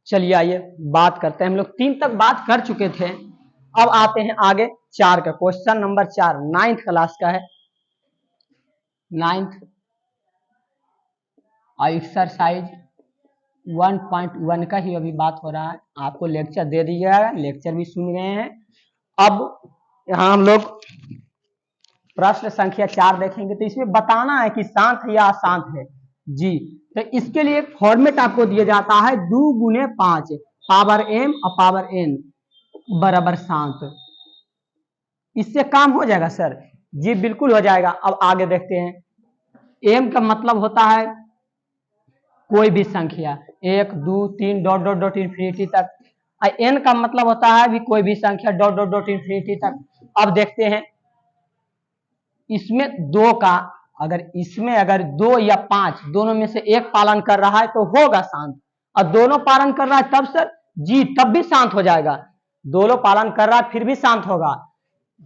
चलिए आइए बात करते हैं। हम लोग 3 तक बात कर चुके थे, अब आते हैं आगे 4 का। क्वेश्चन नंबर 4 9th क्लास का है। 9th एक्सरसाइज 1.1 का ही अभी बात हो रहा है। आपको लेक्चर दे दिया है, लेक्चर भी सुन गए हैं। अब यहाँ हम लोग प्रश्न संख्या 4 देखेंगे। तो इसमें बताना है कि शांत है या अशांत है जी। तो इसके लिए एक फॉर्मेट आपको दिया जाता है 2 गुने 5 पावर m और पावर n बराबर शांत। इससे काम हो जाएगा सर? जी बिल्कुल हो जाएगा। अब आगे देखते हैं। m का मतलब होता है कोई भी संख्या, 1 2 3 डॉट डॉट डॉट इन्फिनिटी तक। n का मतलब होता है भी कोई भी संख्या डॉट डॉट डॉट इन्फिनिटी तक। अब देखते हैं इसमें 2 का, अगर 2 या 5 दोनों में से एक पालन कर रहा है तो होगा शांत। और दोनों पालन कर रहा है तब सर जी तब भी शांत हो जाएगा। दोनों पालन कर रहा है फिर भी शांत होगा।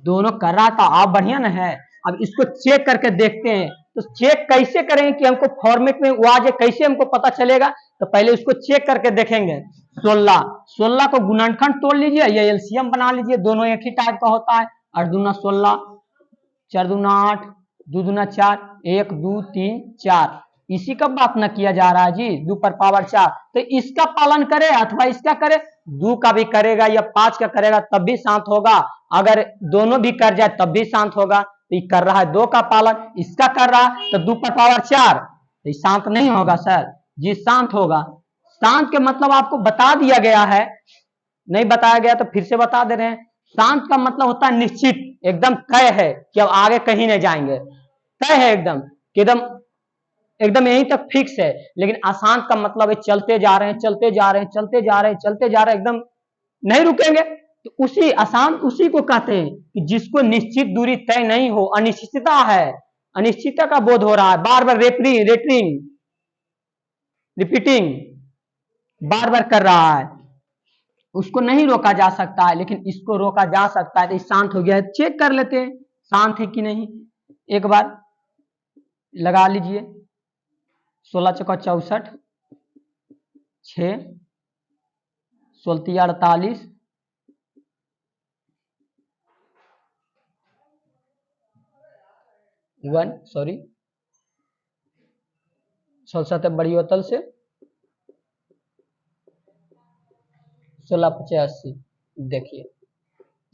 दोनों कर रहा था आप बढ़िया ना है। अब इसको चेक करके देखते हैं। तो चेक कैसे करेंगे कि हमको फॉर्मेट में वो आ जाए, कैसे हमको पता चलेगा? तो पहले उसको चेक करके देखेंगे। 16 को गुणनखंड तोड़ लीजिए या एलसीएम बना लीजिए, दोनों एक ही टाइप का होता है। 8 दूना 16, 4 दूना 8, 2 दूना 4, 1 2 3 4। इसी का बात न किया जा रहा है जी, 2 पर पावर 4। तो इसका पालन करे अथवा इसका करे, 2 का भी करेगा या 5 का करेगा तब भी शांत होगा। अगर दोनों भी कर जाए तब भी शांत होगा। तो ये कर रहा है 2 का पालन, इसका कर रहा है तो 2 पर पावर 4, तो शांत नहीं होगा सर जी? शांत होगा। शांत के मतलब आपको बता दिया गया है, नहीं बताया गया तो फिर से बता दे रहे हैं। शांत का मतलब होता है निश्चित, एकदम तय है कि अब आगे कहीं नहीं जाएंगे, तय है एकदम कि एकदम यहीं तक फिक्स है। लेकिन अशांत का मतलब है चलते जा रहे हैं चलते जा रहे हैं चलते जा रहे हैं चलते जा रहे हैं, एकदम नहीं रुकेंगे। तो उसी अशांत उसी को कहते हैं कि जिसको निश्चित दूरी तय नहीं हो, अनिश्चितता है, अनिश्चितता का बोध हो रहा है, बार बार रिपीटिंग बार बार कर रहा है, उसको नहीं रोका जा सकता है। लेकिन इसको रोका जा सकता है। तो शांत हो गया है। चेक कर लेते हैं शांत है कि नहीं। एक बार लगा लीजिए। 16 चौका 64, 6 16 48, 1 सॉरी 16 बड़ी बोतल से 16 85। देखिए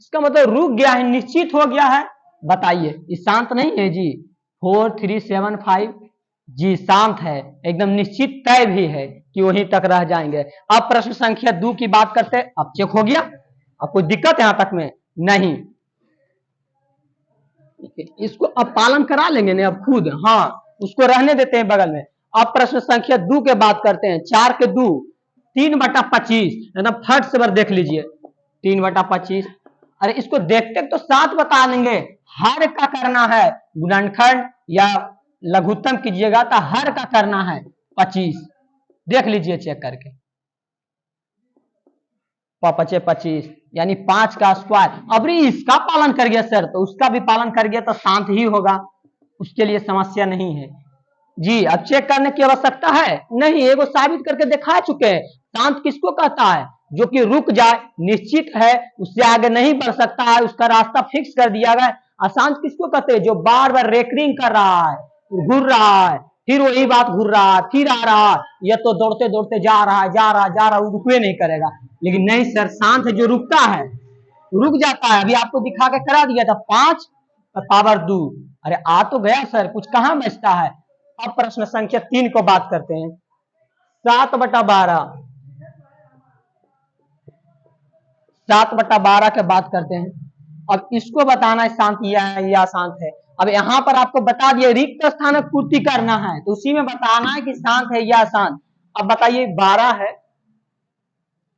इसका मतलब रुक गया है, निश्चित हो गया है। बताइए ये शांत नहीं है जी? 4 3 7 5 जी शांत है, एकदम निश्चित तय भी है कि वहीं तक रह जाएंगे। अब प्रश्न संख्या 2 की बात करते हैं। अब चेक हो गया? अब कोई दिक्कत यहां तक में नहीं? इसको अब पालन करा लेंगे ना अब खुद, हाँ उसको रहने देते हैं बगल में। अब प्रश्न संख्या 2 के बात करते हैं। 4 के 2 3/25, एकदम फट से बार देख लीजिए 3/25। अरे इसको देखते तो 7 बता देंगे। हर का करना है गुणनखंड या लघुत्तम कीजिएगा तो हर का करना है 25। देख लीजिए चेक करके, 5 25 यानी 5 का स्क्वायर। अब इसका पालन कर गया सर तो उसका भी पालन कर गया तो शांत ही होगा, उसके लिए समस्या नहीं है जी। अब चेक करने की आवश्यकता है नहीं, एगो साबित करके दिखा चुके हैं। शांत किसको कहता है? जो कि रुक जाए, निश्चित है, उससे आगे नहीं बढ़ सकता है, उसका रास्ता फिक्स कर दिया गया। अशांत किसको कहते हैं? जो बार बार रेकरिंग कर रहा है, घूर रहा है, फिर वही बात घूर रहा है, फिर आ रहा है, यह तो दौड़ते दौड़ते जा रहा है जा रहा है जा रहा है, वो रुकवे नहीं करेगा। लेकिन नहीं सर, शांत है जो रुकता है, रुक जाता है। अभी आपको दिखा के करा दिया था 5 पावर 2। अरे आ तो गया सर, कुछ कहां बचता है। अब प्रश्न संख्या 3 को बात करते हैं। 7/12, 7/12 के बात करते हैं। अब इसको बताना है शांत या अशांत है। अब यहां पर आपको बता दिया रिक्त स्थान पूर्ति करना है, तो उसी में बताना है कि शांत है या अशांत। अब बताइए 12 है,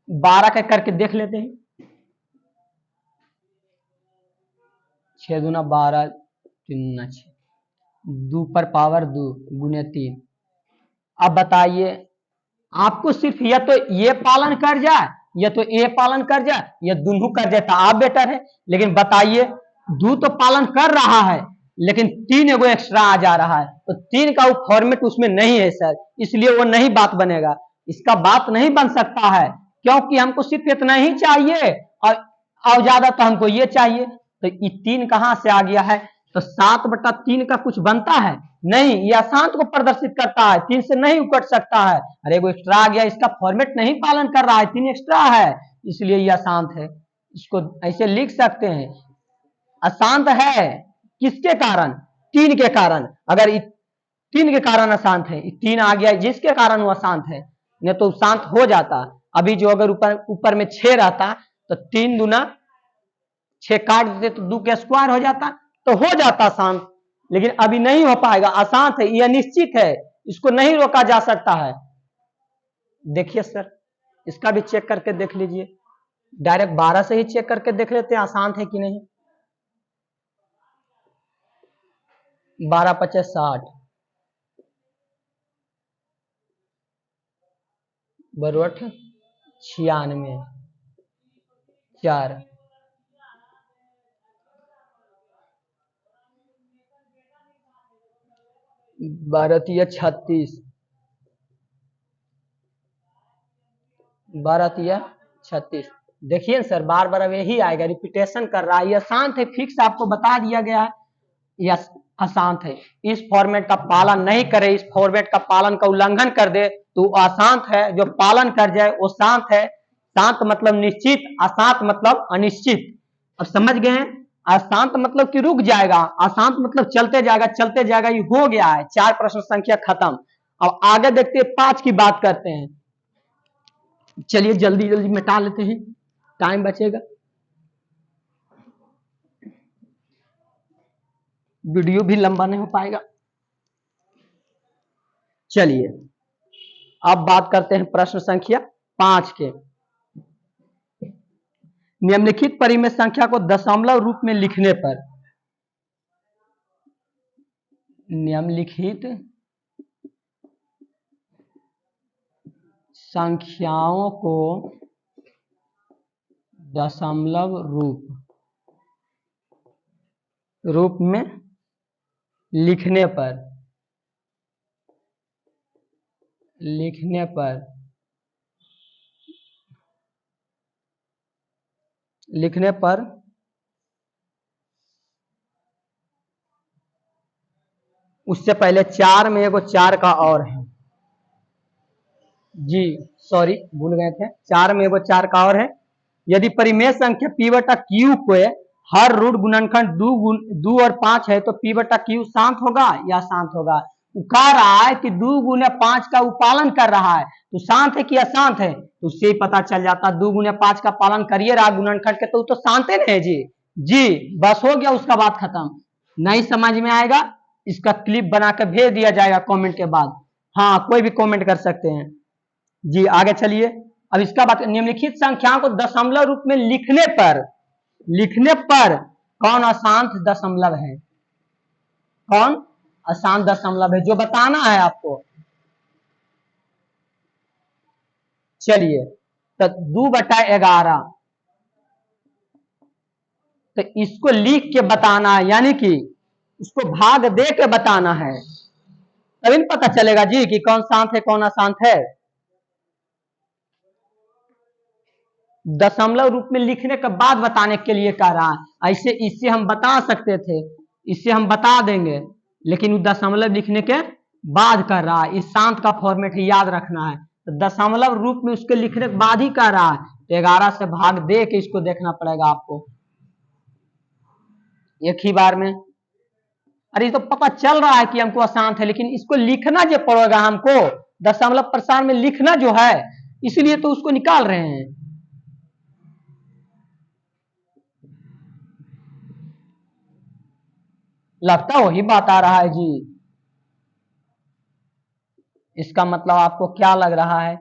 12 के करके देख लेते हैं। 6 दूना 12, 3 दूना 6, 2 पर पावर 2 गुने 3। अब बताइए आपको सिर्फ या तो ये पालन कर जाए या तो ये पालन कर जाए या दोनों कर जाए तो आप बेटर है। लेकिन बताइए 2 तो पालन कर रहा है लेकिन 3 एगो एक्स्ट्रा आ जा रहा है, तो 3 का वो फॉर्मेट उसमें नहीं है सर, इसलिए वो नहीं बात बनेगा। इसका बात नहीं बन सकता है, क्योंकि हमको सिर्फ इतना ही चाहिए और ज्यादा तो हमको ये चाहिए। तो ये 3 कहां से आ गया है? तो 7/3 का कुछ बनता है नहीं, ये अशांत को प्रदर्शित करता है, 3 से नहीं उकट सकता है। अरे वो एक्स्ट्रा आ गया, इसका फॉर्मेट नहीं पालन कर रहा है, 3 एक्स्ट्रा है, इसलिए ये अशांत है। इसको ऐसे लिख सकते हैं, अशांत है किसके कारण? 3 के कारण। अगर 3 के कारण अशांत है, 3 आ गया जिसके कारण वो अशांत है, नहीं तो शांत हो जाता। अभी जो अगर ऊपर में 6 रहता तो 3 दूना 6 काट देते तो 2 के स्क्वायर हो जाता, तो हो जाता शांत। लेकिन अभी नहीं हो पाएगा, अशांत है, यह निश्चित है, इसको नहीं रोका जा सकता है। देखिए सर, इसका भी चेक करके देख लीजिए, डायरेक्ट 12 से ही चेक करके देख लेते हैं अशांत है कि नहीं। 12 × 5 = 60 बरोठ 96 4 12 × 36 12 × 36। देखिए सर, बार बार अब यही आएगा, रिपीटेशन कर रहा है, यह अशांत है, फिक्स आपको बता दिया गया है, यह अशांत है। इस फॉर्मेट का पालन नहीं करे, इस फॉर्मेट का पालन का उल्लंघन कर दे तो अशांत है, जो पालन कर जाए वो शांत है। शांत मतलब निश्चित, अशांत मतलब अनिश्चित। अब समझ गए हैं? अशांत मतलब कि रुक जाएगा, अशांत मतलब चलते जाएगा चलते जाएगा। ये हो गया है, 4 प्रश्न संख्या खत्म। अब आगे देखते हैं, 5 की बात करते हैं। चलिए जल्दी जल्दी मिटा लेते हैं, टाइम बचेगा, वीडियो भी लंबा नहीं हो पाएगा। चलिए अब बात करते हैं प्रश्न संख्या 5 के। निम्नलिखित परिमेय संख्या को दशमलव रूप में लिखने पर, निम्नलिखित संख्याओं को दशमलव रूप में लिखने पर उससे पहले 4 में एगो 4 का और है जी, सॉरी भूल गए थे, 4 में एगो 4 का और है। यदि परिमेय संख्या p/q को हर रूट गुणनखंड 2 और 5 है तो p/q शांत होगा या शांत होगा? कह रहा है कि 2 × 5 का पालन कर रहा है, तो शांत है कि अशांत है? तो उससे ही पता चल जाता, 2 × 5 का पालन करिए रहा गुणनखंड के, तो शांत है जी। जी बस हो गया, उसका बात खत्म। नहीं समझ में आएगा, इसका क्लिप बना के भेज दिया जाएगा कमेंट के बाद। हाँ, कोई भी कमेंट कर सकते हैं जी। आगे चलिए, अब इसका बात, निम्नलिखित संख्याओं को दशमलव रूप में लिखने पर कौन अशांत दशमलव है? कौन अशांत दशमलव है, जो बताना है आपको। चलिए, तो 2/11, तो इसको लिख के बताना है, यानी कि उसको भाग दे के बताना है, तभी पता चलेगा जी कि कौन शांत है कौन अशांत है। दशमलव रूप में लिखने के बाद बताने के लिए कह रहा है। ऐसे इससे हम बता सकते थे, इससे हम बता देंगे, लेकिन दशमलव लिखने के बाद कर रहा है। इस शांत का फॉर्मेट याद रखना है, तो दशमलव रूप में उसके लिखने के बाद ही कर रहा है, तो 11 से भाग दे के इसको देखना पड़ेगा आपको एक ही बार में। अरे तो पता चल रहा है कि हमको अशांत है, लेकिन इसको लिखना जो पड़ेगा हमको, दशमलव प्रसार में लिखना जो है, इसलिए तो उसको निकाल रहे हैं। लगता वही बात आ रहा है जी। इसका मतलब आपको क्या लग रहा है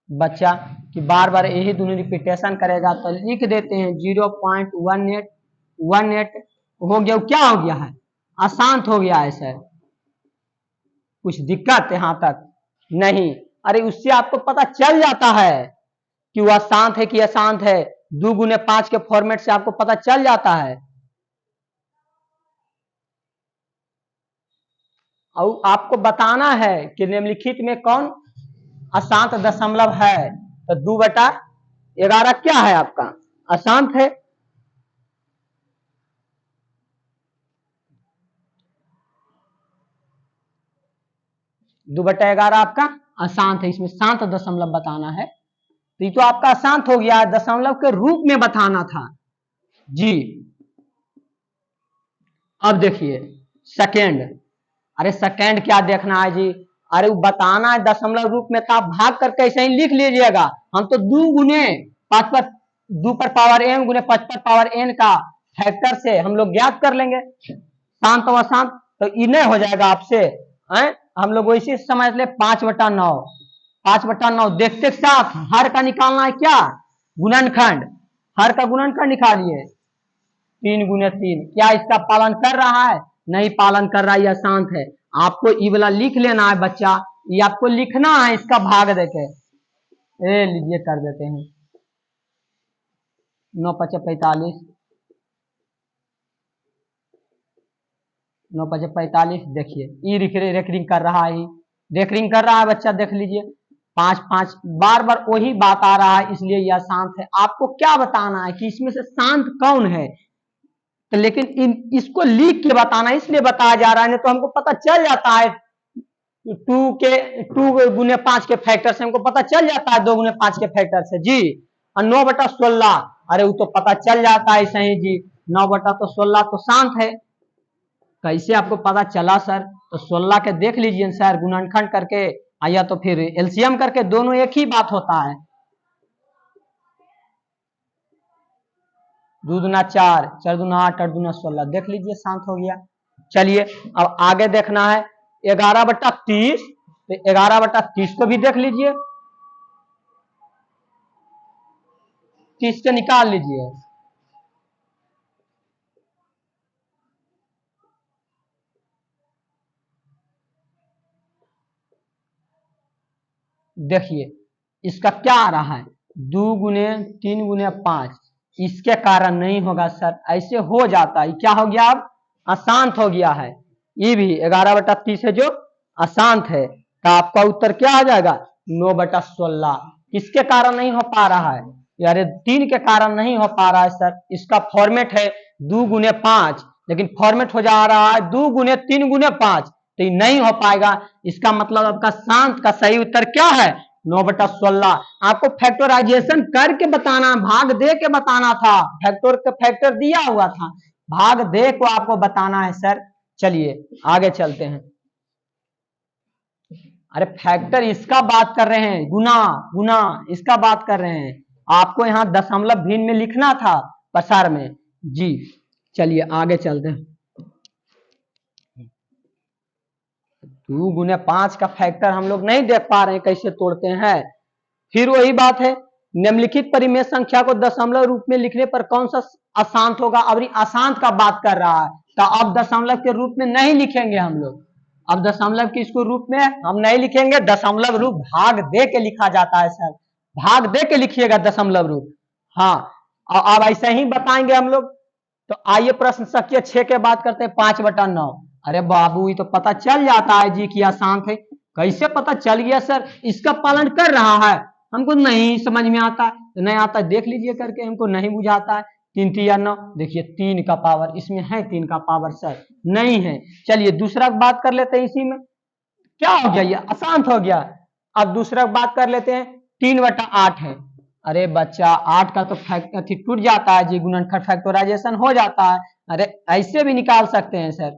बच्चा, कि बार बार यही दोनों रिपीटेशन करेगा? तो लिख देते हैं 0.1818 हो गया। क्या हो गया है? अशांत हो गया है सर। कुछ दिक्कत यहां तक नहीं? अरे उससे आपको पता चल जाता है कि वह शांत है कि अशांत है, 2 × 5 के फॉर्मेट से आपको पता चल जाता है। और आपको बताना है कि निम्नलिखित में कौन अशांत दशमलव है तो 2/11 क्या है आपका? अशांत है। दो बटा 11 आपका अशांत है, इसमें शांत दशमलव बताना है, तो ये तो आपका अशांत हो गया, दशमलव के रूप में बताना था जी। अब देखिए सेकेंड, अरे सेकेंड क्या देखना है जी, अरे वो बताना है दशमलव रूप में था, भाग करके ऐसे ही लिख लीजिएगा। हम तो 2 गुने 5 पर 2 पर पावर n गुने 5 पर पावर n का फैक्टर से हम लोग ज्ञात कर लेंगे शांत और अशांत, तो इन्हें हो जाएगा आपसे। हम लोग वैसे समझ ले 5/9, 5/9 देखते साथ हर का निकालना है क्या? गुणनखंड, हर का गुणनखंड निकालिए 3 गुने 3, क्या इसका पालन कर रहा है? नहीं पालन कर रहा है, यह शांत है। आपको ये वाला लिख लेना है बच्चा, ये आपको लिखना है इसका भाग देके, लीजिए कर देते हैं 9 × 5 = 45, 9 × 5 = 45। देखिए ये रेकरिंग कर रहा है, रेकरिंग कर रहा है बच्चा, देख लीजिए 5 5 बार बार वही बात आ रहा है, इसलिए यह शांत है। आपको क्या बताना है कि इसमें से शांत कौन है, तो लेकिन इसको लिख के बताना, इसलिए बताया जा रहा है, नहीं तो हमको पता चल जाता है 2 गुने 5 के फैक्टर से हमको पता चल जाता है 2 गुने 5 के फैक्टर से जी। और 9/16, अरे वो तो पता चल जाता है सही जी, 9/16 तो शांत है। कैसे आपको पता चला सर? तो 16 के देख लीजिए सर, गुणनखंड करके या तो फिर एलसीएम करके, दोनों एक ही बात होता है। 2 दूना 4, 4 दूना 8, 8 दूना 16, देख लीजिए शांत हो गया। चलिए अब आगे देखना है 11/30, तो 11/30 को भी देख लीजिए, 30 से निकाल लीजिए, देखिए इसका क्या आ रहा है 2 गुने 3 गुने 5, इसके कारण नहीं होगा सर, ऐसे हो जाता है, क्या हो गया अब? अशांत हो गया है। ये भी 11/30 है जो अशांत है, तो आपका उत्तर क्या आ जाएगा? 9/16। किसके कारण नहीं हो पा रहा है? यार 3 के कारण नहीं हो पा रहा है सर, इसका फॉर्मेट है 2 गुने 5, लेकिन फॉर्मेट हो जा रहा है 2 गुने 3 गुने 5, तो ये नहीं हो पाएगा। इसका मतलब आपका शांत का सही उत्तर क्या है? 9/16। आपको फैक्टराइजेशन करके बताना, भाग दे के बताना था, फैक्टर दिया हुआ था, भाग दे को आपको बताना है सर। चलिए आगे चलते हैं। अरे फैक्टर इसका बात कर रहे हैं, गुना गुना इसका बात कर रहे हैं, आपको यहाँ दशमलव भिन्न में लिखना था प्रसार में जी। चलिए आगे चलते हैं। 2 गुने 5 का फैक्टर हम लोग नहीं देख पा रहे हैं कैसे तोड़ते हैं। फिर वही बात है, निम्नलिखित परिमेय संख्या को दशमलव रूप में लिखने पर कौन सा अशांत होगा? अब अशांत का बात कर रहा है, तो अब दशमलव के रूप में नहीं लिखेंगे हम लोग, अब दशमलव की इसको रूप में हम नहीं लिखेंगे, दशमलव रूप भाग दे के लिखा जाता है सर, भाग दे के लिखिएगा दशमलव रूप। हाँ अब ऐसे ही बताएंगे हम लोग। तो आइए प्रश्न संख्या 6 के बात करते हैं, 5/9। अरे बाबू ये तो पता चल जाता है जी कि अशांत है। कैसे पता चल गया सर? इसका पालन कर रहा है, हमको नहीं समझ में आता है, तो नहीं आता देख लीजिए करके, हमको नहीं बुझाता है। 3 3 या 9, देखिए 3 का पावर इसमें है, 3 का पावर सर नहीं है। चलिए दूसरा बात कर लेते हैं, इसी में क्या हो गया, ये अशांत हो गया। अब दूसरा बात कर लेते हैं, 3/8 है। अरे बच्चा 8 का तो टूट जाता है जी, गुणनखंड फैक्टराइजेशन हो जाता है। अरे ऐसे भी निकाल सकते हैं सर,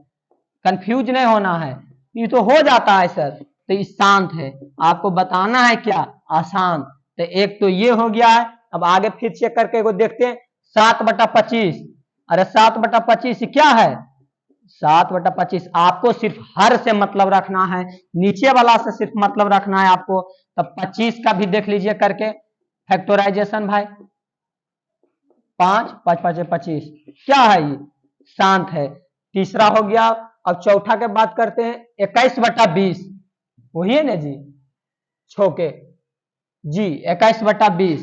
कंफ्यूज नहीं होना है, ये तो हो जाता है सर। तो ये शांत है, आपको बताना है क्या? अशांत। तो एक तो ये हो गया है। अब आगे फिर चेक करके को देखते हैं, 7/25। अरे 7/25 क्या है? 7/25 आपको सिर्फ हर से मतलब रखना है, नीचे वाला से सिर्फ मतलब रखना है आपको। तब 25 का भी देख लीजिए करके फैक्टराइजेशन भाई, 5 5 5 25 क्या है? ये शांत है। तीसरा हो गया। अब चौथा के बात करते हैं, 21/20 वही है ना जी, छोके जी 21/20,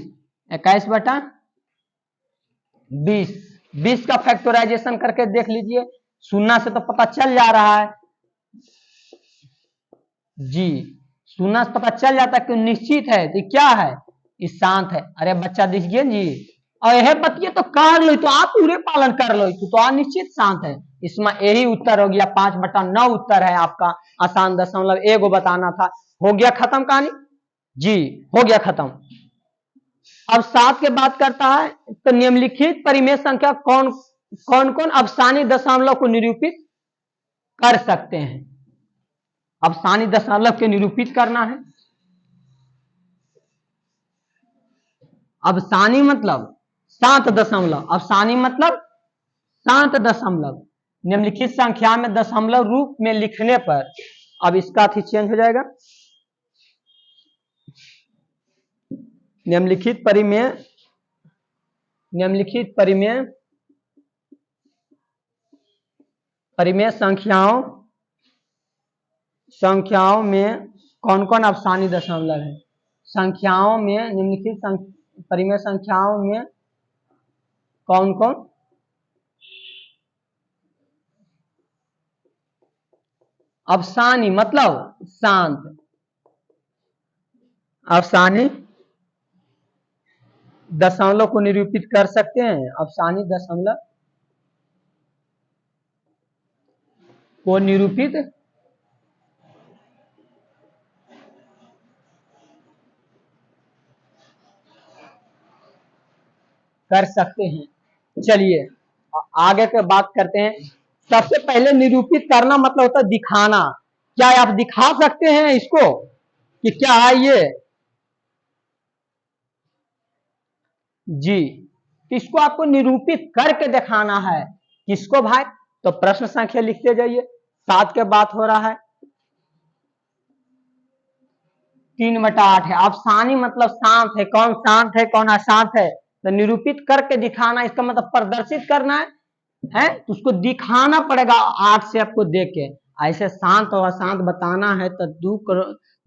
21/20, 20 का फैक्टराइजेशन करके देख लीजिए, शून्य से तो पता चल जा रहा है जी, सुनना से पता चल जाता है कि निश्चित है, तो क्या है, ये शांत है। अरे बच्चा देखिए जी, और यह बतिए तो कर लो, तो आप पूरे पालन कर लो, तो निश्चित शांत है। इसमें यही उत्तर हो गया, 5/9 उत्तर है आपका। आसान दशमलव एगो बताना था। हो गया खत्म कहानी जी, हो गया खत्म। अब 7 के बात करता है, तो निम्नलिखित परिमेय संख्या कौन कौन अफसानी दशमलव को निरूपित कर सकते हैं। अफसानी दशमलव के निरूपित करना है। अफसानी मतलब 7 दशमलव, अफसानी मतलब 7 दशमलव। निम्नलिखित संख्या में दशमलव रूप में लिखने पर, अब इसका थी चेंज हो जाएगा। निम्नलिखित परिमेय संख्याओं में कौन कौन अफसानी दशमलव है। संख्याओं में, निम्नलिखित परिमेय संख्याओं में कौन कौन अफसानी मतलब शांत, अफसानी दशमलव को निरूपित कर सकते हैं। अफसानी दशमलव को निरूपित कर सकते हैं। चलिए आगे के बात करते हैं। सबसे पहले निरूपित करना मतलब होता है दिखाना। क्या आप दिखा सकते हैं इसको कि क्या है ये जी, इसको आपको निरूपित करके दिखाना है। किसको भाई, तो प्रश्न संख्या लिखते जाइए। 7 के बात हो रहा है, 3/8 है। अफसानी मतलब शांत है, कौन शांत है कौन अशांत है, तो निरूपित करके दिखाना, इसका मतलब प्रदर्शित करना है तो उसको दिखाना पड़ेगा 8 से आपको देख के। ऐसे शांत और अशांत बताना है तो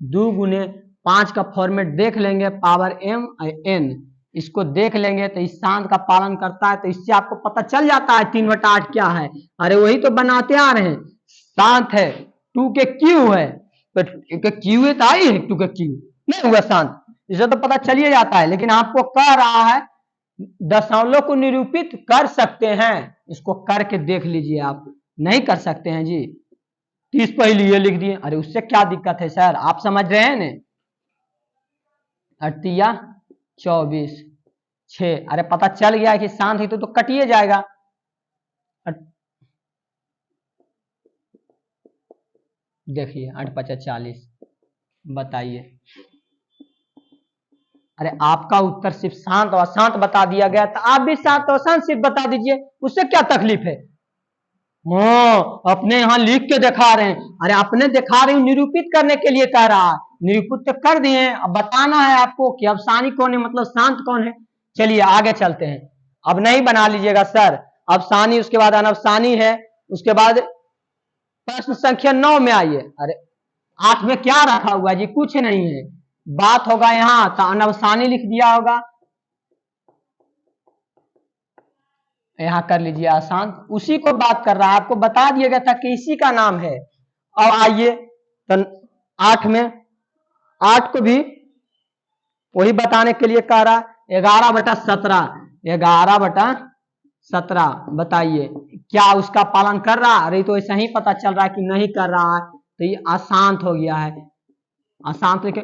2 गुने 5 का फॉर्मेट देख लेंगे, पावर m n, इसको देख लेंगे तो इस शांत का पालन करता है, तो इससे आपको पता चल जाता है 3/8 क्या है। अरे वही तो बनाते आ रहे हैं, शांत है, 2 के क्यू है, तो क्यू है तो आई है 2 के क्यू, नहीं हुआ शांत, इसे तो पता चलिए जाता है। लेकिन आपको कह रहा है दशमलव को निरूपित कर सकते हैं, इसको करके देख लीजिए। आप नहीं कर सकते हैं जी, 30 पहले ये लिख दिए, अरे उससे क्या दिक्कत है सर, आप समझ रहे हैं ना। 8 24 6, अरे पता चल गया कि शांत है तो कटिए जाएगा। देखिए 8×5 40, बताइए। अरे आपका उत्तर सिर्फ शांत और अशांत बता दिया गया, तो आप भी शांत और अशांत सिर्फ बता दीजिए, उससे क्या तकलीफ है। अपने यहाँ लिख के दिखा रहे हैं, अरे अपने दिखा रहे हैं, निरूपित करने के लिए कह रहा है, निरूपित तो कर दिए, अब बताना है आपको कि अफसानी कौन है मतलब शांत कौन है। चलिए आगे चलते हैं। अब नहीं बना लीजिएगा सर, अफसानी उसके बाद अनफसानी है, उसके बाद प्रश्न संख्या 9 में आइए। अरे 8 में क्या रखा हुआ जी, कुछ नहीं है, बात होगा यहाँ तो अनफसानी लिख दिया होगा, यहाँ कर लीजिए आसान, उसी को बात कर रहा है, आपको बता दिया गया था कि इसी का नाम है। अब आइए तो 8 में, 8 को भी वही बताने के लिए कह रहा है, 11/17, 11/17 बताइए क्या उसका पालन कर रहा है। अरे तो ऐसा ही पता चल रहा है कि नहीं कर रहा है, तो ये अशांत हो गया है। अशांत लिखे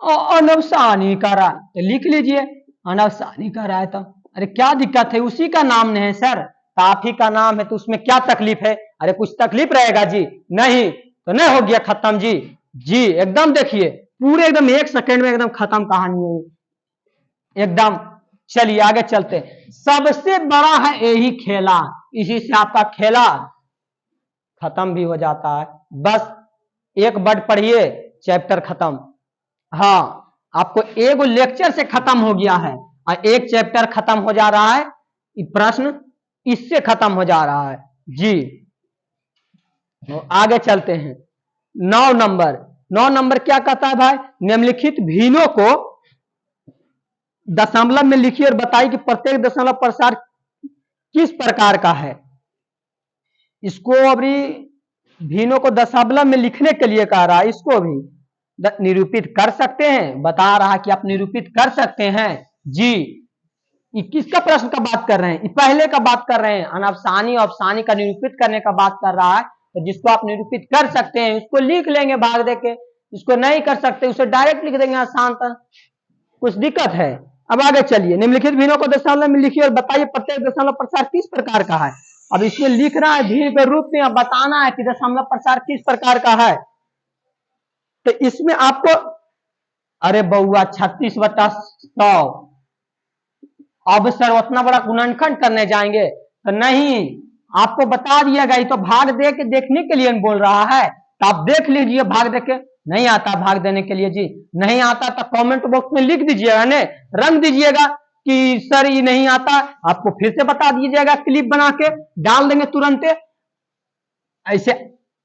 अनफसानी कर रहा है, तो लिख लीजिए अनफसानी कर रहा है, तो अरे क्या दिक्कत है, उसी का नाम नहीं है सर, आप ही का नाम है तो उसमें क्या तकलीफ है। अरे कुछ तकलीफ रहेगा जी, नहीं तो नहीं, हो गया खत्म जी। जी एकदम देखिए पूरे एकदम 1 सेकंड में एकदम खत्म कहानी है एकदम। चलिए आगे चलते, सबसे बड़ा है यही खेला, इसी से आपका खेला खत्म भी हो जाता है। बस एक वर्ड पढ़िए, चैप्टर खत्म। हाँ आपको एक लेक्चर से खत्म हो गया है और एक चैप्टर खत्म हो जा रहा है, प्रश्न इससे खत्म हो जा रहा है जी। तो आगे चलते हैं। 9 नंबर क्या कहता है भाई, निम्नलिखित भिन्नों को दशमलव में लिखिए और बताइए कि प्रत्येक दशमलव प्रसार किस प्रकार का है। इसको अभी भिन्नों को दशमलव में लिखने के लिए कह रहा है, इसको भी निरूपित कर सकते हैं, बता रहा कि आप निरूपित कर सकते हैं जी। किसका प्रश्न का बात कर रहे हैं, पहले का बात कर रहे हैं, अनअपसानी अफसानी का निरूपित करने का बात कर रहा है। तो जिसको आप निरूपित कर सकते हैं उसको लिख लेंगे भाग देके, जिसको नहीं कर सकते उसे डायरेक्ट लिख देंगे आसान था, कुछ दिक्कत है। अब आगे चलिए, निम्नलिखित भिन्नों को दशमलव में लिखिए और बताइए प्रत्येक दशमलव प्रसार किस प्रकार का है। अब इसमें लिखना है भिन्न के रूप में, बताना है कि दशमलव प्रसार किस प्रकार का है। तो इसमें आपको, अरे बउआ 36/100, अब सर उतना बड़ा गुणनखंड करने जाएंगे तो नहीं, आपको बता दिया गया, तो भाग दे के देखने के लिए बोल रहा है, तो आप देख लीजिए भाग दे के। नहीं आता भाग देने के लिए जी, नहीं आता तो कमेंट बॉक्स में लिख दीजिएगा, ने रंग दीजिएगा कि सर ये नहीं आता, आपको फिर से बता दीजिएगा, क्लिप बना के डाल देंगे तुरंत। ऐसे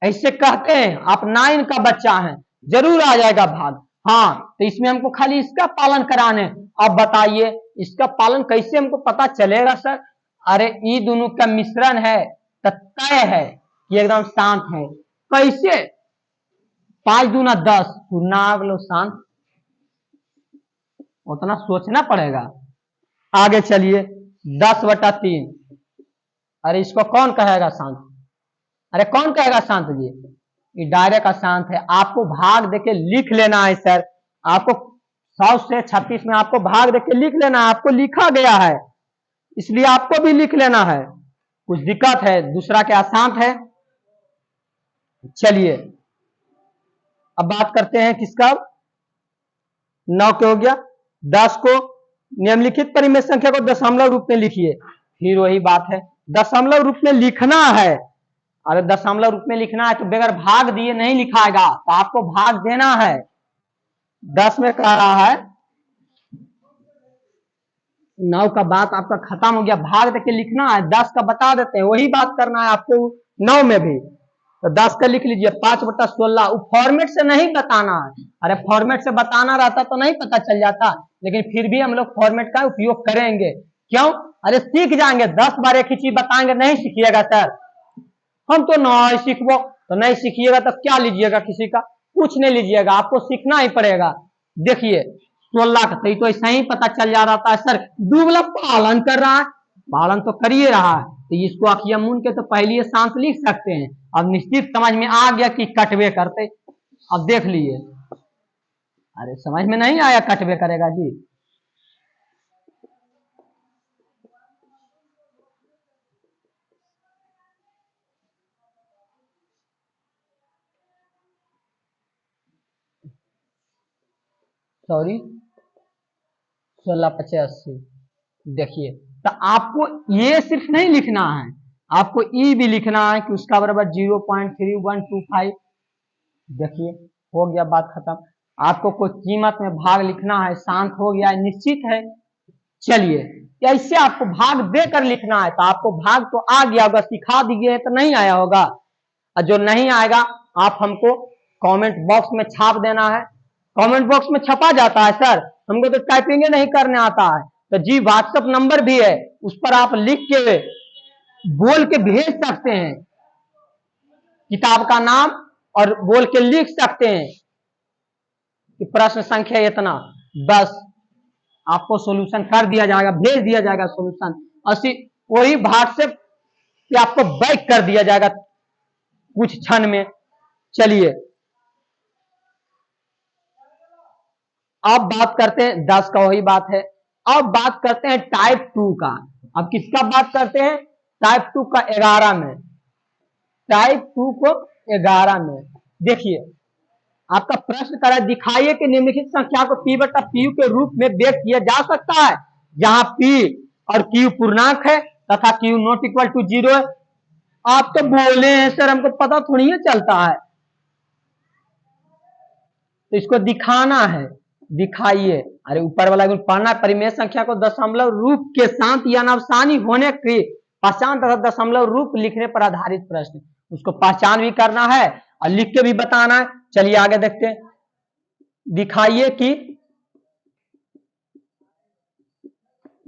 ऐसे कहते हैं आप 9 का बच्चा है, जरूर आ जाएगा भाग। हाँ, तो इसमें हमको खाली इसका पालन कराने। अब बताइए इसका पालन कैसे हमको पता चलेगा सर। अरे ये दोनों का मिश्रण है तो तय है कि एकदम शांत है। कैसे? 5 दूना 10, नाग लो शांत, उतना सोचना पड़ेगा। आगे चलिए, 10/3, अरे इसको कौन कहेगा शांत, अरे कौन कहेगा शांत जी, ये डायरेक्ट अशांत है। आपको भाग देके लिख लेना है सर, आपको 100 से 36 में आपको भाग देके लिख लेना है, आपको लिखा गया है इसलिए आपको भी लिख लेना है, कुछ दिक्कत है, दूसरा क्या अशांत है। चलिए अब बात करते हैं किसका, 9 के हो गया, 10 को निम्नलिखित परिमेय संख्या को दशमलव रूप में लिखिए। फिर वही बात है, दशमलव रूप में लिखना है। अरे दशमलव रूप में लिखना है तो बगैर भाग दिए नहीं लिखाएगा, तो आपको भाग देना है। 10 में कह रहा है, 9 का बात आपका खत्म हो गया, भाग देके लिखना है। 10 का बता देते हैं, वही बात करना है आपको 9 में भी। तो 10 का लिख लीजिए, 5/16। वो फॉर्मेट से नहीं बताना है, अरे फॉर्मेट से बताना रहता तो नहीं पता चल जाता, लेकिन फिर भी हम लोग फॉर्मेट का उपयोग करेंगे। क्यों? अरे सीख जाएंगे, 10 बार एक ही चीज बताएंगे, नहीं सीखिएगा सर, हम तो नहीं सीखो, तो नहीं सीखिएगा तो क्या लीजिएगा किसी का, कुछ नहीं लीजिएगा, आपको सीखना ही पड़ेगा। देखिए 16 का तो ऐसा ही पता चल जा रहा था सर, दुगला पालन कर रहा है, पालन तो कर ही रहा है, तो इसको अखिया मुन के तो पहले शांत लिख सकते हैं। अब निश्चित समझ में आ गया कि कटवे करते, अब देख लिए, अरे समझ में नहीं आया कटवे करेगा जी। सॉरी, 16/85। देखिए, तो आपको ये सिर्फ नहीं लिखना है, आपको ई भी लिखना है कि उसका बराबर 0.3125। देखिए हो गया, बात खत्म। आपको कोई कीमत में भाग लिखना है, शांत हो गया है, निश्चित है। चलिए, ऐसे आपको भाग देकर लिखना है, तो आपको भाग तो आ गया होगा, सिखा दिए तो नहीं आया होगा, और जो नहीं आएगा आप हमको कमेंट बॉक्स में छाप देना है। कमेंट बॉक्स में छपा जाता है सर, हमको तो टाइपिंग नहीं करने आता है, तो जी व्हाट्सएप नंबर भी है, उस पर आप लिख के बोल के भेज सकते हैं, किताब का नाम और बोल के लिख सकते हैं कि प्रश्न संख्या इतना, बस आपको सॉल्यूशन कर दिया जाएगा, भेज दिया जाएगा सॉल्यूशन, और वही व्हाट्सएप पे आपको बैक कर दिया जाएगा कुछ क्षण में। चलिए अब बात करते हैं 10 का, वही बात है। अब बात करते हैं टाइप 2 का। अब किसका बात करते हैं? टाइप 2 का 11 में, टाइप 2 को 11 में। देखिए आपका प्रश्न करा, दिखाइए कि निम्नलिखित संख्या को p/q के रूप में व्यक्त किया जा सकता है, जहां p और q पूर्णांक है तथा q नॉट इक्वल टू 0 है। आप तो बोले हैं सर, हमको पता थोड़ी है चलता है, तो इसको दिखाना है, दिखाइए। अरे ऊपर वाला पढ़ना, परिमेय संख्या को दशमलव रूप के साथ या अनवसानी होने की पहचान तथा दशमलव रूप लिखने पर आधारित प्रश्न, उसको पहचान भी करना है और लिख के भी बताना है। चलिए आगे देखते हैं, दिखाइए कि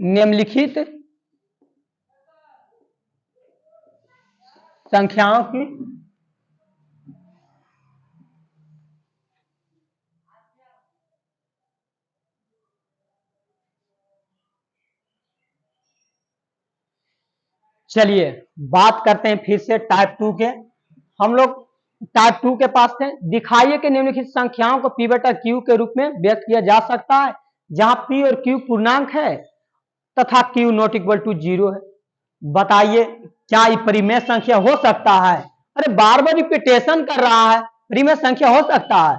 निम्नलिखित संख्याओं की चलिए बात करते हैं फिर से टाइप 2 के। हम लोग टाइप 2 के पास थे। दिखाइए कि निम्नलिखित संख्याओं को p बटा q के रूप में व्यक्त किया जा सकता है जहां p और q पूर्णांक है तथा q नॉट इक्वल टू 0 है। बताइए क्या ये परिमेय संख्या हो सकता है? अरे बार बार रिपीटेशन कर रहा है, परिमेय संख्या हो सकता है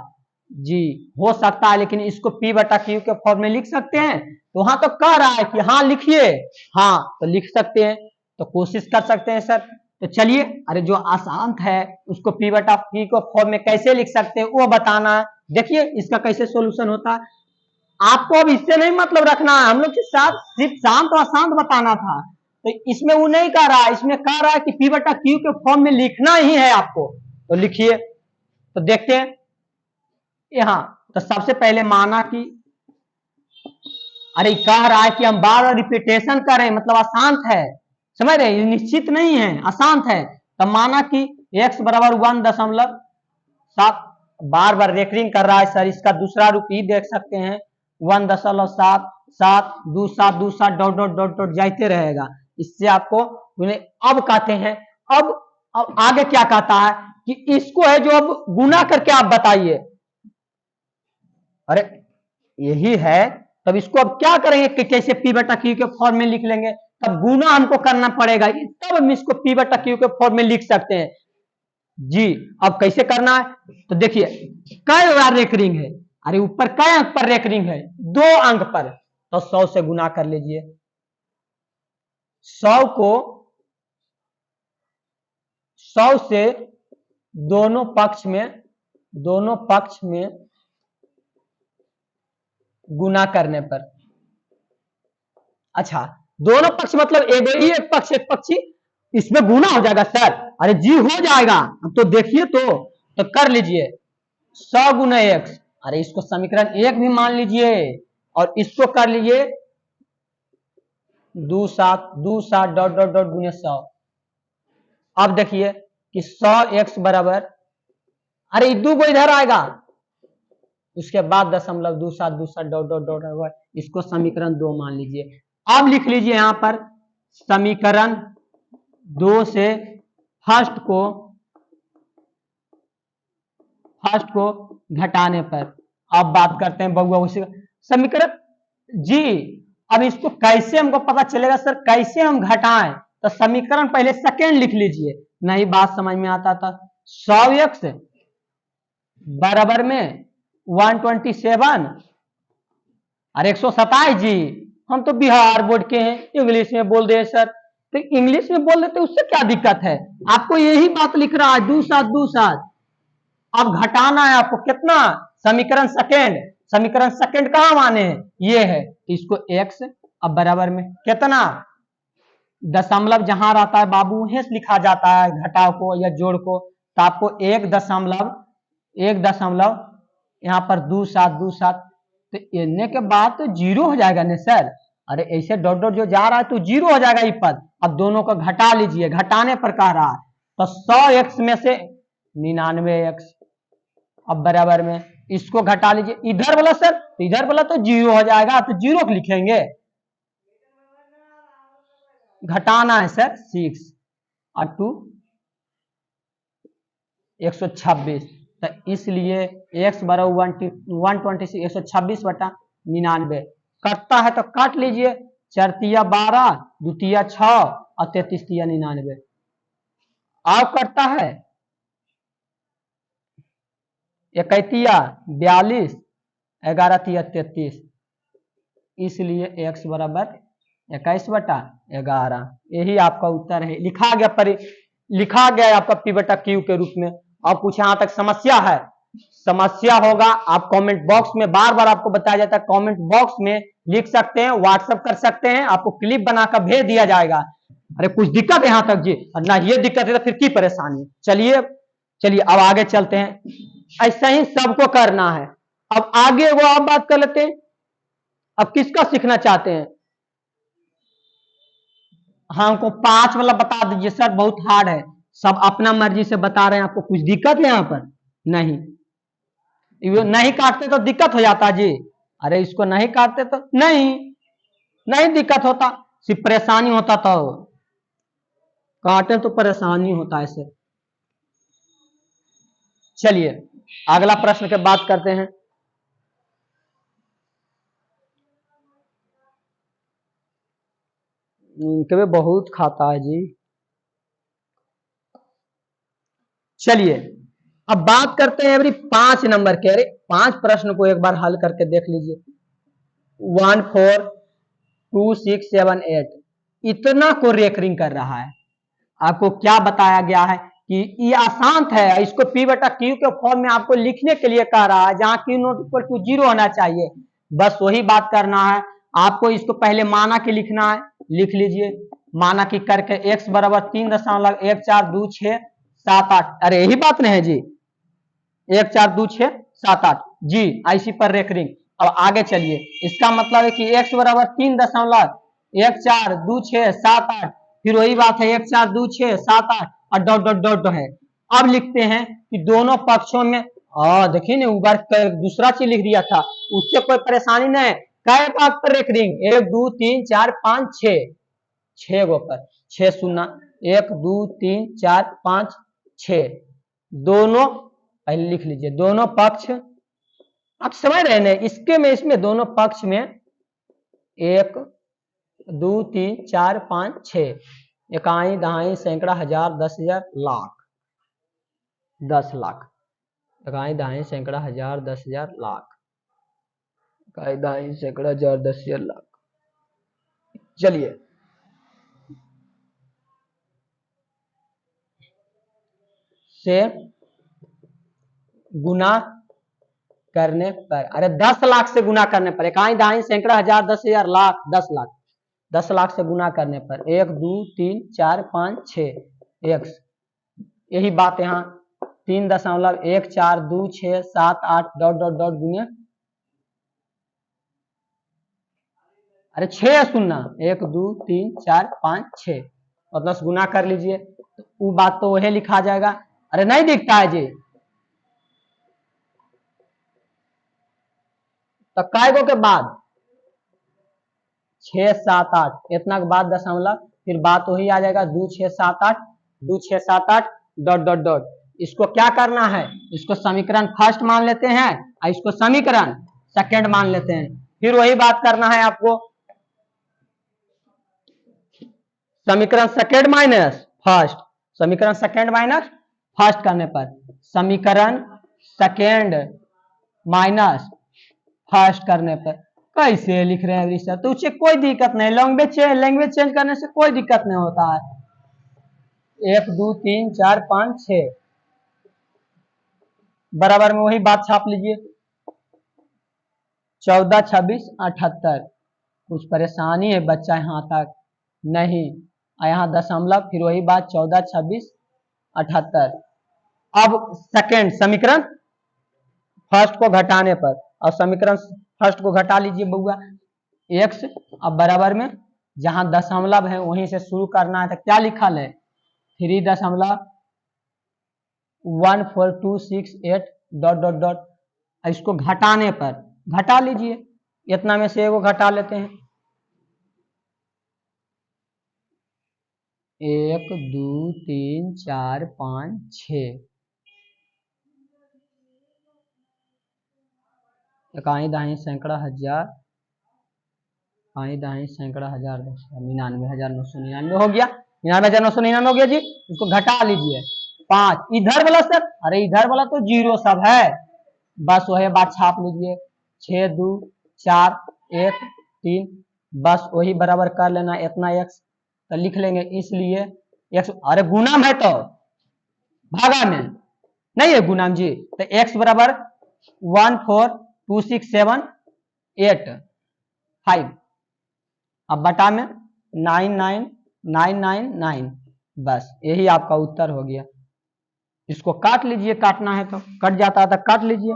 जी, हो सकता है, लेकिन इसको p बटा q के फॉर्म में लिख सकते हैं। तो वहां तो कह रहा है कि हाँ लिखिए, हाँ तो लिख सकते हैं, तो कोशिश कर सकते हैं सर। तो चलिए, अरे जो आसान है उसको p बटा q को फॉर्म में कैसे लिख सकते हैं वो बताना है। देखिए इसका कैसे सोल्यूशन होता है। आपको अब इससे नहीं मतलब रखना है, हम लोग के साथ सिर्फ शांत और अशांत बताना था। तो इसमें वो नहीं कह रहा है, इसमें कह रहा है कि p बटा q के फॉर्म में लिखना ही है आपको। तो लिखिए, तो देखते हैं यहां। तो सबसे पहले माना कि अरे कह रहा है कि हम बार बार रिपीटेशन कर रहे हैं, मतलब अशांत है, समझ रहे हैं, निश्चित नहीं है, अशांत है। तब माना कि x बराबर 1.7, बार बार रेकरिंग कर रहा है सर, इसका दूसरा रूप ही देख सकते हैं 1.7 डॉट डॉट डॉट डॉट जाते रहेगा। इससे आपको उन्हें अब कहते हैं। अब आगे क्या कहता है कि इसको है जो अब गुना करके आप बताइए। अरे यही है, तब इसको अब क्या करेंगे कि कैसे p बटा q के फॉर्म में लिख लेंगे, तब गुना हमको करना पड़ेगा, तब हम इसको p बटा q के फॉर्म में लिख सकते हैं जी। अब कैसे करना है तो देखिए, कई बार रेकरिंग है, अरे ऊपर कई अंक पर रेकरिंग है, 2 अंक पर, तो 100 से गुना कर लीजिए। 100 से दोनों पक्ष में गुना करने पर, अच्छा दोनों पक्ष मतलब एक पक्ष एक पक्षी, इसमें गुना हो जाएगा सर। अरे जी हो जाएगा, अब तो देखिए तो कर लीजिए 100 गुना x, अरे इसको समीकरण 1 भी मान लीजिए और इसको कर लीजिए 2 7 डॉट डॉट डॉट गुने 100। अब देखिए कि 100x बराबर, अरे 2 को इधर आएगा, उसके बाद 0.27 डॉट डॉट डॉट, इसको समीकरण 2 मान लीजिए। अब लिख लीजिए यहां पर समीकरण 2 से फर्स्ट को घटाने पर। अब बात करते हैं बहुआ उसी समीकरण जी। अब इसको कैसे हमको पता चलेगा सर, कैसे हम घटाएं? तो समीकरण पहले सेकेंड लिख लीजिए, नहीं बात समझ में आता था। 100x बराबर में 127 और 127 जी, हम तो बिहार बोर्ड के हैं, इंग्लिश में बोल दे सर, तो इंग्लिश में बोल देते उससे क्या दिक्कत है? आपको यही बात लिख रहा है 2 7। अब घटाना है आपको कितना, समीकरण सेकेंड कहां माने हैं, ये है, इसको x अब बराबर में कितना, दशमलव जहां रहता है बाबू वहीं से लिखा जाता है घटाव को या जोड़ को। तो आपको 1 दशमलव यहाँ पर 2 7, तो इतने के बाद तो 0 हो जाएगा ना सर। अरे ऐसे डॉट डॉट जो जा रहा है तो 0 हो जाएगा ये पद। अब दोनों को घटा लीजिए, घटाने पर कह रहा है, तो 100x में से 99x अब बराबर में, इसको घटा लीजिए, इधर वाला सर, तो इधर वाला तो 0 हो जाएगा, तो 0 को लिखेंगे, घटाना है सर 6 और 2 126, तो इसलिए x बराबर 126 126 बटा 99 कटता है तो काट लीजिए, 4 तिया 12, 2 तिया 6 और 33 तिया 99। अब कटता है 1 तिया 42, 11 तिया 33, इसलिए x बराबर 21 बटा 11। यही आपका उत्तर है, लिखा गया आपका p बटा q के रूप में। अब कुछ यहां तक समस्या है, समस्या होगा आप कमेंट बॉक्स में, बार बार आपको बताया जाता है कमेंट बॉक्स में लिख सकते हैं, व्हाट्सएप कर सकते हैं, आपको क्लिप बनाकर भेज दिया जाएगा। अरे कुछ दिक्कत है यहाँ तक जी, ना ये दिक्कत है तो फिर की परेशानी। चलिए अब आगे चलते हैं, ऐसा ही सबको करना है। अब आगे वो आप बात कर लेते हैं, अब किसका सीखना चाहते हैं? हाँ हमको 5 वाला बता दीजिए सर, बहुत हार्ड है, सब अपना मर्जी से बता रहे हैं, आपको कुछ दिक्कत है यहाँ पर? नहीं काटते तो दिक्कत हो जाता जी। अरे इसको नहीं काटते तो नहीं दिक्कत होता, सिर्फ परेशानी होता तो। काटे तो परेशानी होता है सर। चलिए अगला प्रश्न के बात करते हैं। कभी बहुत खाता है जी। चलिए अब बात करते हैं अभी 5 नंबर के। अरे 5 प्रश्न को एक बार हल करके देख लीजिए। 1 4 2 6 7 8 इतना को रेकरिंग कर रहा है। आपको क्या बताया गया है कि ये आसान है, इसको P बटा Q के फॉर्म में आपको लिखने के लिए कह रहा है, जहां Q नॉट इक्वल टू 0 होना चाहिए। बस वही बात करना है आपको। इसको पहले माना कि लिखना है, लिख लीजिए। माना कि करके x बराबर 3.142678। अरे यही बात नहीं है जी, 142678 जी। IC पर रेकरिंग। अब आगे चलिए, इसका मतलब है कि x बराबर 3.142678, फिर वही बात है 142678 और डॉट डॉट डॉट है। अब लिखते हैं कि दोनों पक्षों में, देखिए ना ऊपर दूसरा चीज लिख दिया था, उससे कोई परेशानी नहीं है। कै भाग पर रेकरिंग, 1 2 3 4 5 6, 6 गो पर 6 शून्य, 1 2 3 4 5 6। दोनों पहले लिख लीजिए, दोनों पक्ष आप समझ रहे हैं इसके में, इसमें दोनों पक्ष में 1 2 3 4 5 6, इकाई दहाई सैकड़ा हजार 10,000 लाख, 10 लाख। इकाई दहाई सैकड़ा हजार 10,000 लाख, इकाई दहाई सैकड़ा हजार 10,000 लाख। चलिए से गुना करने पर, अरे 10 लाख से गुना करने पर, इकाई दहाई सैकड़ा हजार 10,000 लाख, 10 लाख, 10 लाख से गुना करने पर 1 2 3 4 5 6 एक्स। यही बात यहाँ 3.142678 डॉट डॉट डॉट गुने, अरे 6 शून्य, 1 2 3 4 5 6 और 10 गुना कर लीजिए, वो बात तो वही लिखा जाएगा। अरे नहीं दिखता है जी, तो काय गो के बाद 6 7 8 इतना के बाद दशमलव, फिर बात वही आ जाएगा 2 6 7 8, 2 6 7 8 डॉट डॉट डॉट। इसको क्या करना है, इसको समीकरण फर्स्ट मान लेते हैं और इसको समीकरण सेकंड मान लेते हैं। फिर वही बात करना है आपको, समीकरण सेकंड माइनस फर्स्ट, समीकरण सेकंड माइनस फर्स्ट करने पर समीकरण सेकंड माइनस फर्स्ट करने पर कैसे लिख रहे हैं सर, तो उससे कोई दिक्कत नहीं, लैंग्वेज चेंज करने से कोई दिक्कत नहीं होता है। 1 2 3 4 5 6 बराबर में वही बात छाप लीजिए, 14 26 78। कुछ परेशानी है बच्चा यहाँ तक नहीं, यहाँ दशमलव, फिर वही बात 14 26 78। अब सेकेंड समीकरण फर्स्ट को घटाने पर, और समीकरण फर्स्ट को घटा लीजिए बउआ, एक्स अब बराबर में जहां दशमलव है वहीं से शुरू करना है, तो क्या लिखा है 3.1426 डॉट डॉट डॉट। इसको घटाने पर घटा लीजिए, इतना में से एगो घटा लेते हैं, 1 2 3 4 5 6, इकाई दहाई सैकड़ा हजार, इकाई दहाई सैकड़ा हजार 99,999 हो गया, 99,999 हो गया जी। इसको घटा लीजिए 5, इधर वाला सर, अरे इधर वाला तो 0 सब है, बस वही बात छाप लीजिए, 6 2 4 1 3, बस वही बराबर कर लेना, इतना एक्स तो लिख लेंगे, इसलिए एक्स, अरे गुणाम है तो भागा में नहीं है गुणाम जी, तो एक्स बराबर 1426785, अब बटा में 99999, बस यही आपका उत्तर हो गया। इसको काट लीजिए, काटना है तो कट जाता है तो काट लीजिए।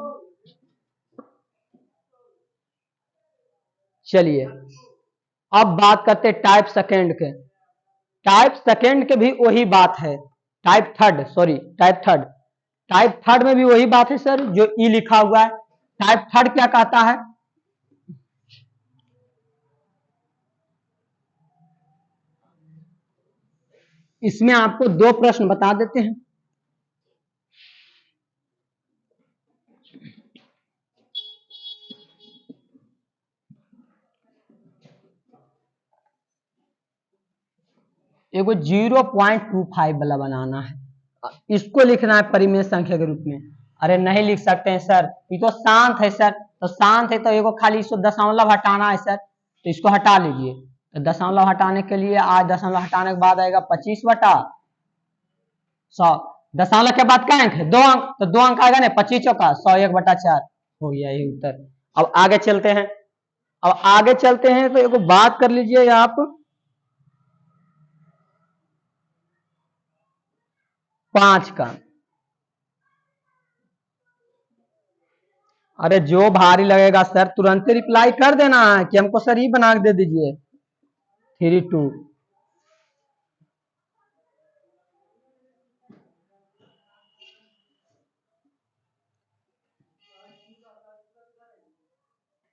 चलिए अब बात करते टाइप सेकेंड के। टाइप सेकेंड के भी वही बात है, type third, sorry type third, type third में भी वही बात है सर जो ई लिखा हुआ है। टाइप थर्ड क्या कहता है, इसमें आपको 2 प्रश्न बता देते हैं। एगो 0.25 वाला बनाना है, इसको लिखना है परिमेय संख्या के रूप में। अरे नहीं लिख सकते हैं सर, ये तो शांत है सर, तो शांत है तो एगो खाली इसको दशमलव हटाना है सर, तो इसको हटा लीजिए। तो दशमलव हटाने के लिए आज दशमलव हटाने के बाद आएगा 25/100। दशमलव के बाद क्या अंक है? 2 अंक, तो 2 अंक आएगा ना, 25 का 100/1/4 हो गया यही उत्तर। अब आगे चलते हैं, अब आगे चलते हैं तो एगो बात कर लीजिए आप 5 का। अरे जो भारी लगेगा सर तुरंत रिप्लाई कर देना है कि हमको सर ही बना के दे दीजिए। 3 2।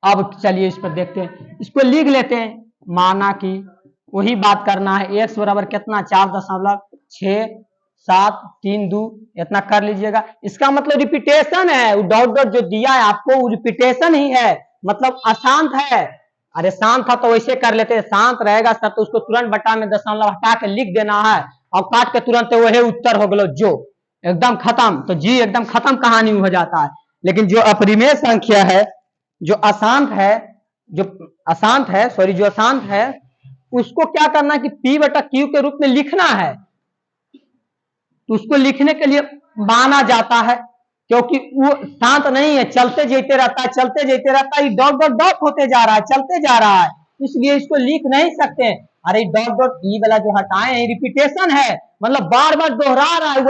अब चलिए इस पर देखते हैं, इसको लिख लेते हैं। माना कि वही बात करना है, x बराबर कितना 4.673 इतना कर लीजिएगा। इसका मतलब रिपीटेशन है, वो डॉट डॉट जो दिया है आपको वो रिपीटेशन ही है, मतलब अशांत है। अरे शांत था तो वैसे कर लेते हैं, शांत रहेगा सर तो उसको तुरंत बटा में दशमलव हटा के लिख देना है और काट के तुरंत वही उत्तर हो गया, जो एकदम खत्म। तो जी एकदम खत्म कहानी हो जाता है। लेकिन जो अपरिमेय संख्या है, जो अशांत है, जो अशांत है, सॉरी जो अशांत है, उसको क्या करना है कि P/Q के रूप में लिखना है। तो उसको लिखने के लिए माना जाता है, क्योंकि वो शांत नहीं है, चलते जेते रहता है, चलते जेते रहता है, डॉट डॉट डॉट होते जा रहा है, चलते जा रहा है, इसलिए इसको लिख नहीं सकते। अरे डॉट डॉट ई वाला जो हटाए रिपीटेशन है, मतलब बार बार दोहरा रहा है।